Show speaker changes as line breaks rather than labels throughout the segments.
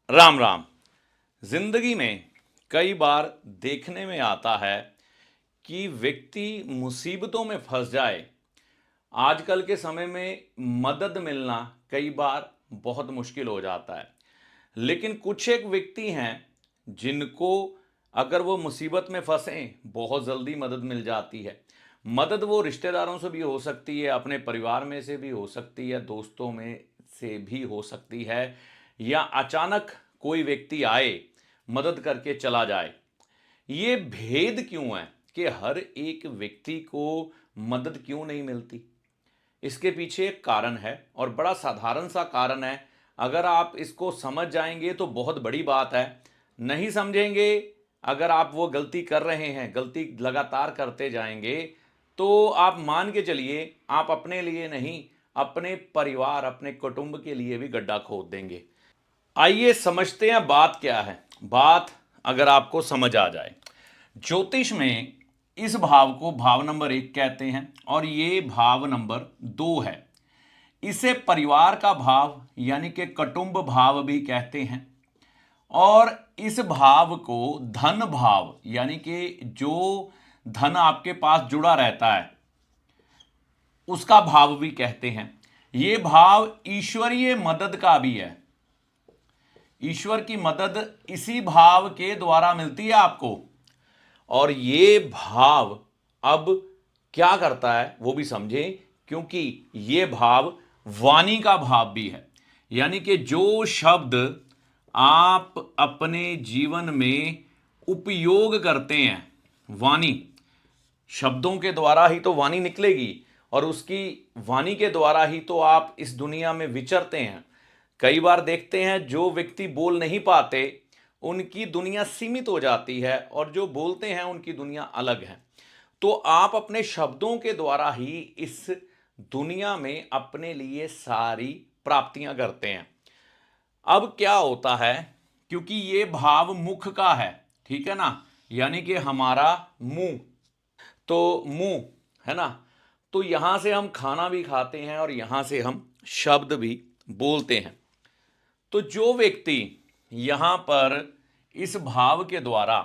राम राम। जिंदगी में कई बार देखने में आता है कि व्यक्ति मुसीबतों में फंस जाए। आजकल के समय में मदद मिलना कई बार बहुत मुश्किल हो जाता है, लेकिन कुछ एक व्यक्ति हैं जिनको अगर वो मुसीबत में फंसे बहुत जल्दी मदद मिल जाती है। मदद वो रिश्तेदारों से भी हो सकती है, अपने परिवार में से भी हो सकती है, दोस्तों में से भी हो सकती है, या अचानक कोई व्यक्ति आए मदद करके चला जाए। ये भेद क्यों है कि हर एक व्यक्ति को मदद क्यों नहीं मिलती? इसके पीछे एक कारण है और बड़ा साधारण सा कारण है। अगर आप इसको समझ जाएंगे तो बहुत बड़ी बात है। नहीं समझेंगे, अगर आप वो गलती कर रहे हैं, गलती लगातार करते जाएंगे, तो आप मान के चलिए आप अपने लिए नहीं, अपने परिवार, अपने कुटुंब के लिए भी गड्ढा खोद देंगे। आइए समझते हैं बात क्या है। बात अगर आपको समझ आ जाए, ज्योतिष में इस भाव को भाव नंबर 1 कहते हैं और ये भाव नंबर 2 है। इसे परिवार का भाव यानी कि कुटुंब भाव भी कहते हैं। और इस भाव को धन भाव यानी कि जो धन आपके पास जुड़ा रहता है उसका भाव भी कहते हैं। ये भाव ईश्वरीय मदद का भी है। ईश्वर की मदद इसी भाव के द्वारा मिलती है आपको। और ये भाव अब क्या करता है वो भी समझें, क्योंकि ये भाव वाणी का भाव भी है। यानी कि जो शब्द आप अपने जीवन में उपयोग करते हैं, वाणी, शब्दों के द्वारा ही तो वाणी निकलेगी और उसकी वाणी के द्वारा ही तो आप इस दुनिया में विचरते हैं। कई बार देखते हैं जो व्यक्ति बोल नहीं पाते उनकी दुनिया सीमित हो जाती है और जो बोलते हैं उनकी दुनिया अलग है। तो आप अपने शब्दों के द्वारा ही इस दुनिया में अपने लिए सारी प्राप्तियां करते हैं। अब क्या होता है, क्योंकि ये भाव मुख का है, ठीक है ना, यानी कि हमारा मुंह, तो मुंह है ना, तो यहां से हम खाना भी खाते हैं और यहां से हम शब्द भी बोलते हैं। तो जो व्यक्ति यहां पर इस भाव के द्वारा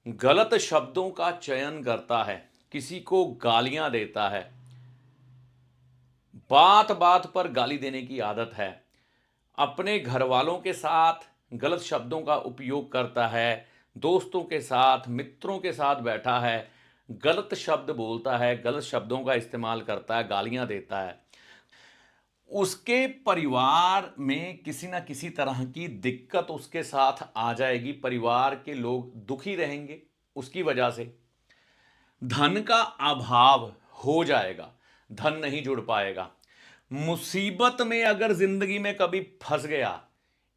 गलत शब्दों का चयन करता है, किसी को गालियां देता है, बात बात पर गाली देने की आदत है, अपने घर वालों के साथ गलत शब्दों का उपयोग करता है, दोस्तों के साथ, मित्रों के साथ बैठा है, गलत शब्द बोलता है, गलत शब्दों का इस्तेमाल करता है, गालियां देता है, उसके परिवार में किसी ना किसी तरह की दिक्कत उसके साथ आ जाएगी। परिवार के लोग दुखी रहेंगे उसकी वजह से। धन का अभाव हो जाएगा, धन नहीं जुड़ पाएगा। मुसीबत में अगर जिंदगी में कभी फंस गया,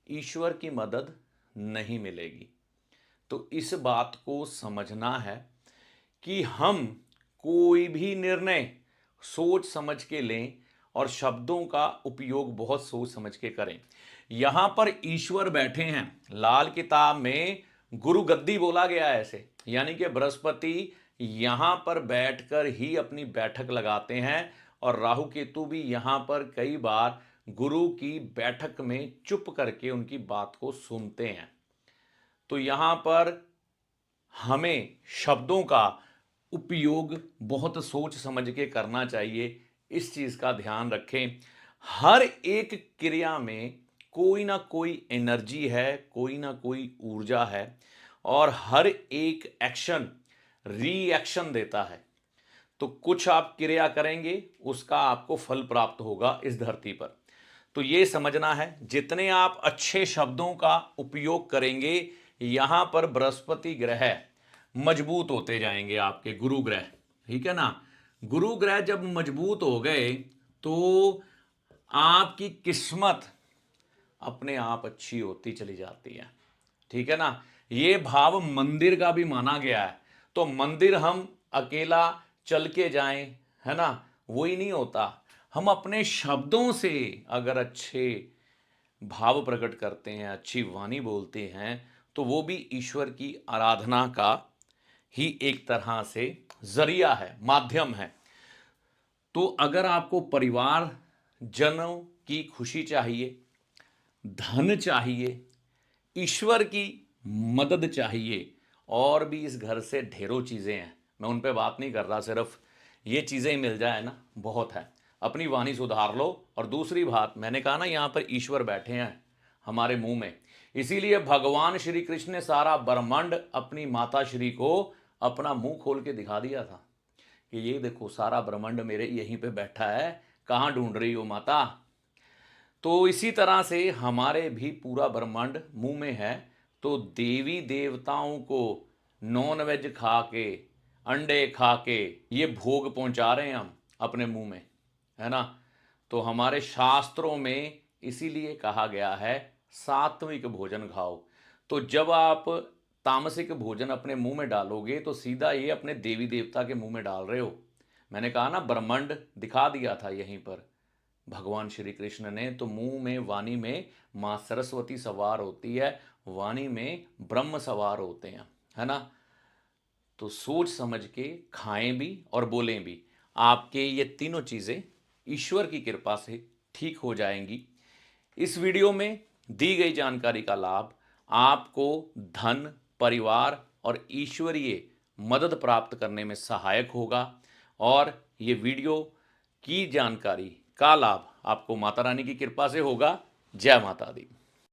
ईश्वर की मदद नहीं मिलेगी। तो इस बात को समझना है कि हम कोई भी निर्णय सोच समझ के लें और शब्दों का उपयोग बहुत सोच समझ के करें। यहां पर ईश्वर बैठे हैं। लाल किताब में गुरु गद्दी बोला गया है ऐसे, यानी कि बृहस्पति यहां पर बैठकर ही अपनी बैठक लगाते हैं और राहु केतु भी यहां पर कई बार गुरु की बैठक में चुप करके उनकी बात को सुनते हैं। तो यहां पर हमें शब्दों का उपयोग बहुत सोच समझ के करना चाहिए। इस चीज का ध्यान रखें। हर एक क्रिया में कोई ना कोई एनर्जी है, कोई ना कोई ऊर्जा है और हर एक एक्शन रिएक्शन देता है। तो कुछ आप क्रिया करेंगे उसका आपको फल प्राप्त होगा इस धरती पर। तो ये समझना है, जितने आप अच्छे शब्दों का उपयोग करेंगे, यहां पर बृहस्पति ग्रह मजबूत होते जाएंगे, आपके गुरु ग्रह, ठीक है ना। गुरु ग्रह जब मजबूत हो गए तो आपकी किस्मत अपने आप अच्छी होती चली जाती है, ठीक है ना। ये भाव मंदिर का भी माना गया है। तो मंदिर हम अकेला चल के जाएं, है ना, वही नहीं होता। हम अपने शब्दों से अगर अच्छे भाव प्रकट करते हैं, अच्छी वाणी बोलते हैं, तो वो भी ईश्वर की आराधना का ही एक तरह से जरिया है, माध्यम है। तो अगर आपको परिवार जनों की खुशी चाहिए, धन चाहिए, ईश्वर की मदद चाहिए। और भी इस घर से ढेरों चीज़ें हैं, मैं उन पे बात नहीं कर रहा, सिर्फ ये चीज़ें ही मिल जाए ना बहुत है। अपनी वाणी सुधार लो। और दूसरी बात, मैंने कहा ना यहाँ पर ईश्वर बैठे हैं हमारे मुंह में, इसीलिए भगवान श्री कृष्ण ने सारा ब्रह्मांड अपनी माता श्री को अपना मुंह खोल के दिखा दिया था कि ये देखो सारा ब्रह्मांड मेरे यहीं पे बैठा है, कहाँ ढूंढ रही हो माता। तो इसी तरह से हमारे भी पूरा ब्रह्मांड मुंह में है। तो देवी देवताओं को नॉन वेज खा के, अंडे खा के ये भोग पहुंचा रहे हैं हम अपने मुंह में, है ना। तो हमारे शास्त्रों में इसीलिए कहा गया है सात्विक भोजन खाओ। तो जब आप तामसिक भोजन अपने मुंह में डालोगे तो सीधा ये अपने देवी देवता के मुंह में डाल रहे हो। मैंने कहा ना ब्रह्मांड दिखा दिया था यहीं पर भगवान श्री कृष्ण ने। तो मुंह में, वाणी में माँ सरस्वती सवार होती है, वाणी में ब्रह्म सवार होते हैं, है ना। तो सोच समझ के खाएं भी और बोलें भी। आपके ये तीनों चीज़ें ईश्वर की कृपा से ठीक हो जाएंगी। इस वीडियो में दी गई जानकारी का लाभ आपको धन, परिवार और ईश्वरीय मदद प्राप्त करने में सहायक होगा। और ये वीडियो की जानकारी का लाभ आपको माता रानी की कृपा से होगा। जय माता दी।